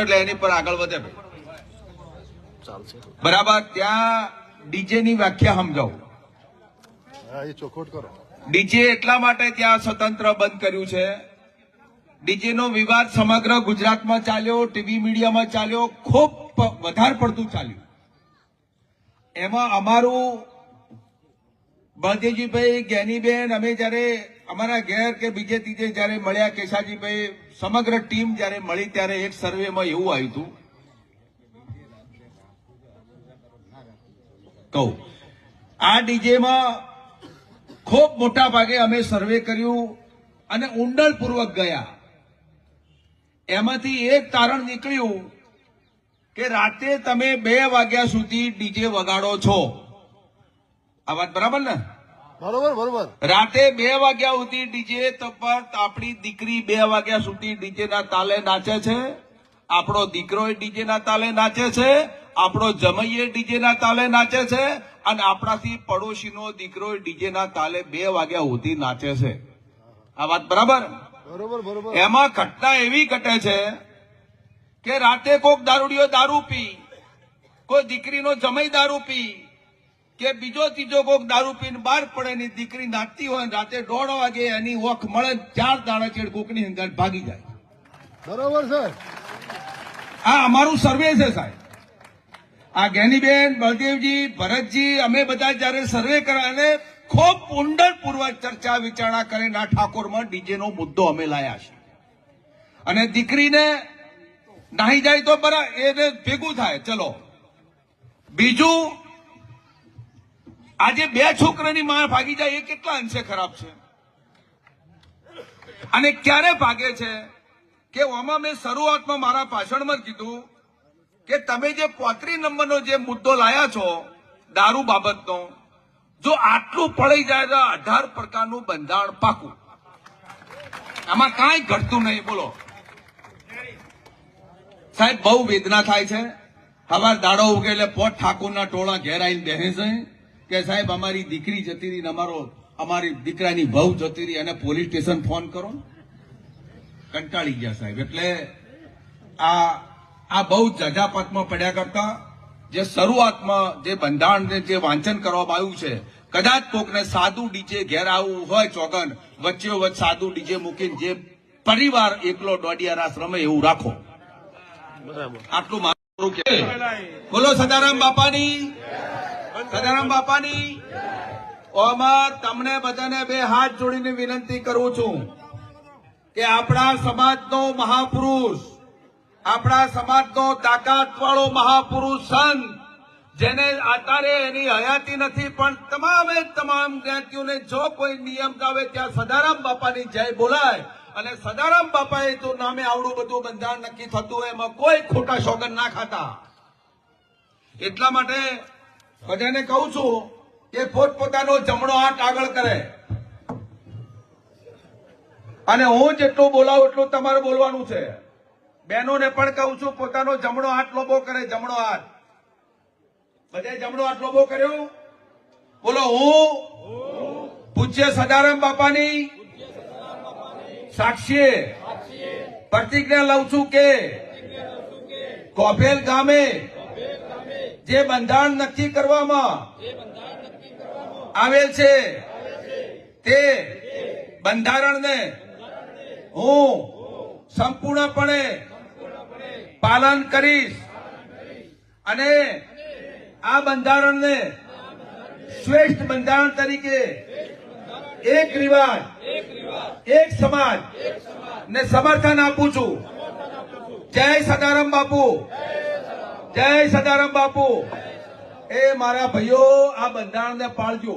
એટલે એની પર આગળ વધે બરાબર। ત્યાં ડીજે ની વ્યાખ્યા સમજાવું। ચોખવટ કરો। ડીજે એટલા માટે ત્યાં સ્વતંત્ર બંધ કર્યું છે। ડીજે નો વિવાદ સમગ્ર ગુજરાતમાં ચાલ્યો, ટીવી મીડિયામાં ચાલ્યો, ખૂબ વધારે પડતું ચાલ્યું। એમાં અમારું બળદેવજીભાઈ, જ્ઞાનીબેન, અમે જયારે અમારા ઘેર કે બીજે ત્રીજે જયારે મળ્યા, કેશાજીભાઈ, સમગ્ર ટીમ જયારે મળી ત્યારે એક સર્વેમાં એવું આવ્યું હતું, કહું આ ડીજેમાં ખૂબ મોટા ભાગે અમે સર્વે કર્યું અને ઊંડાણપૂર્વક ગયા। એમાંથી એક તારણ નીકળ્યું કે રાતે તમે 2 વાગ્યા સુધી ડીજે વગાડો છો। આ વાત બરાબર ને? બરોબર બરોબર। રાતે 2 વાગ્યા સુધી ડીજે પર આપણી દીકરી 2 વાગ્યા સુધી ડીજે ના તાલે નાચે છે, આપણો દીકરો ડીજે ના તાલે નાચે છે, આપણો જમૈયે ડીજે ના તાલે નાચે છે અને આપણાથી પડોશીનો દીકરો ડીજે ના તાલે 2 વાગ્યા સુધી નાચે છે। આ વાત બરાબર? બરોબર બરોબર। એમાં ઘટના એવી ઘટે છે કે રાતે કોઈક દારૂડિયો દારૂ પી, કોઈ દીકરીનો જમાઈ દારૂ પી કે બીજો ત્રીજો કોઈક દારૂ પીને બહાર પડે ની દીકરી નાચતી હોય, રાતે 1:30 વાગે એની ઓખ મળે, 4 દાડા ચેડ કોકની અંદર ભાગી જાય। બરોબર છે। આ અમારું સર્વે છે સાહેબ। આ જ્ઞાનીબેન, બળદેવજી, ભરતજી, અમે બધા જયારે સર્વે કર્યા અને ખૂબ ઊંડાણપૂર્વક ચર્ચા વિચારણા કરીને આ ઠાકોરમાં ડીજે નો મુદ્દો અમે લાયા છે। અને દીકરીને નાહી જાય તો બરાબર, એને ભેગું થાય, ચલો। બીજું, આજે 2 છોકરાની માં ભાગી જાય એ કેટલા અંશે ખરાબ છે? અને ક્યારે ભાગે છે કે આમાં મેં શરૂઆતમાં મારા ભાષણમાં કીધું કે તમે જે 35 નંબરનો જે મુદ્દો લાયા છો દારૂ બાબતનો, જો આટલું પડી જાય તો 18 પ્રકારનું બંધારણ પાકું, આમાં કાંઈ ઘટતું નહીં। બોલો સાહેબ, બહુ વેદના થાય છે। સવાર દાડો ઉગે એટલે પોટ ઠાકોરના ટોળા ઘેર આવીને બેસે છે કે સાહેબ અમારી દીકરી જતી રહી, અમારી દીકરાની વહુ જતી રહી, અને પોલીસ સ્ટેશન ફોન કરો। કંટાળી ગયા સાહેબ। એટલે આ બહુ જજાપતમાં પડ્યા કરતા જે શરૂઆતમાં જે બંધારણને જે વાંચન કરવામાં આવ્યું છે, કદાચ કોકને સાદું ડીજે ઘેર આવવું હોય ચોગન, વચ્ચે સાદું ડીજે મૂકીને જે પરિવાર એકલો દોડિયા રાસ રમે એવું રાખો। આટલું મારું કે બોલો સદારામ બાપાની, સદારામ બાપાની। ઓમાં તમને બધાને 2 હાથ જોડીને વિનંતી કરું છું કે આપણા સમાજનો મહાપુરુષ, આપણા સમાજનો તાકાતવાળો મહાપુરુષ સંત, જેને અત્યારે એની હયાતી નથી પણ તમામે તમામ જ્ઞાતિઓને જો કોઈ નિયમ આવે ત્યાં સદારામ બાપાની જય બોલાય। અને સદારામ બાપાએ તો નામે આવડું બધું બંધારણ નક્કી થતું હોય, એમાં કોઈ ખોટા સોગન ના ખાતા। એટલા માટે બધાને કહું છું કે પોતપોતાનો જમણો હાથ આગળ કરે, અને હું જેટલું બોલાવું એટલું તમારે બોલવાનું છે। બહેનોને પણ કહું છું પોતાનો જમણો હાથ લોબો કરે, જમણો હાથ, બધે જમણો હાથ લોબો કર્યો। બોલો હું પૂજ્ય સદારામ બાપાની સાક્ષી પ્રતિજ્ઞા લઉં છું કે કોભેલ ગામે જે બંધારણ નક્કી કરવામાં આવેલ છે તે બંધારણને હું સંપૂર્ણપણે પાલન કરીશ, અને આ બંધારણને શ્રેષ્ઠ બંધારણ તરીકે એક રિવાજ, એક સમાજ ને સમર્થન આપું છું। જય સદારામ બાપુ, જય સદારામ બાપુ। એ મારા ભાઈઓ, આ બંધારણને પાળજો।